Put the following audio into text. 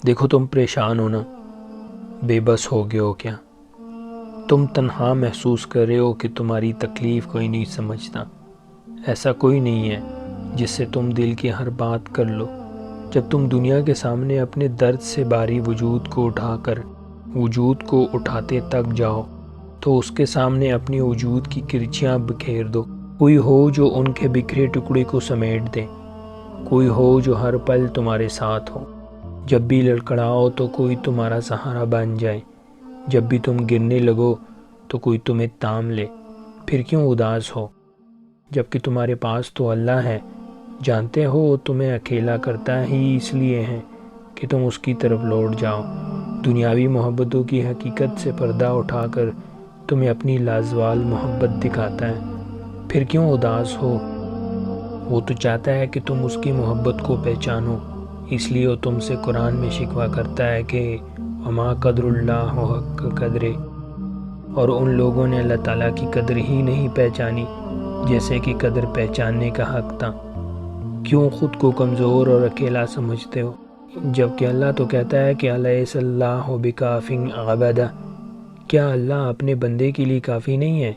دیکھو تم پریشان ہو نا، بے بس ہو گئے ہو کیا؟ تم تنہا محسوس کر رہے ہو کہ تمہاری تکلیف کوئی نہیں سمجھتا۔ ایسا کوئی نہیں ہے جس سے تم دل کی ہر بات کر لو۔ جب تم دنیا کے سامنے اپنے درد سے بھاری وجود کو اٹھاتے تک جاؤ تو اس کے سامنے اپنی وجود کی کرچیاں بکھیر دو۔ کوئی ہو جو ان کے بکھرے ٹکڑے کو سمیٹ دے، کوئی ہو جو ہر پل تمہارے ساتھ ہو۔ جب بھی لڑکھڑاؤ تو کوئی تمہارا سہارا بن جائے، جب بھی تم گرنے لگو تو کوئی تمہیں تام لے۔ پھر کیوں اداس ہو جبکہ تمہارے پاس تو اللہ ہے؟ جانتے ہو تمہیں اکیلا کرتا ہی اس لیے ہے کہ تم اس کی طرف لوٹ جاؤ۔ دنیاوی محبتوں کی حقیقت سے پردہ اٹھا کر تمہیں اپنی لازوال محبت دکھاتا ہے۔ پھر کیوں اداس ہو؟ وہ تو چاہتا ہے کہ تم اس کی محبت کو پہچانو، اس لیے وہ تم سے قرآن میں شکوہ کرتا ہے کہ وما قدر اللہ حق قدرہ، اور ان لوگوں نے اللہ تعالیٰ کی قدر ہی نہیں پہچانی جیسے کہ قدر پہچاننے کا حق تھا۔ کیوں خود کو کمزور اور اکیلا سمجھتے ہو جبکہ اللہ تو کہتا ہے کہ الیس اللہ بکاف عبدہ، کیا اللہ اپنے بندے کے لیے کافی نہیں ہے؟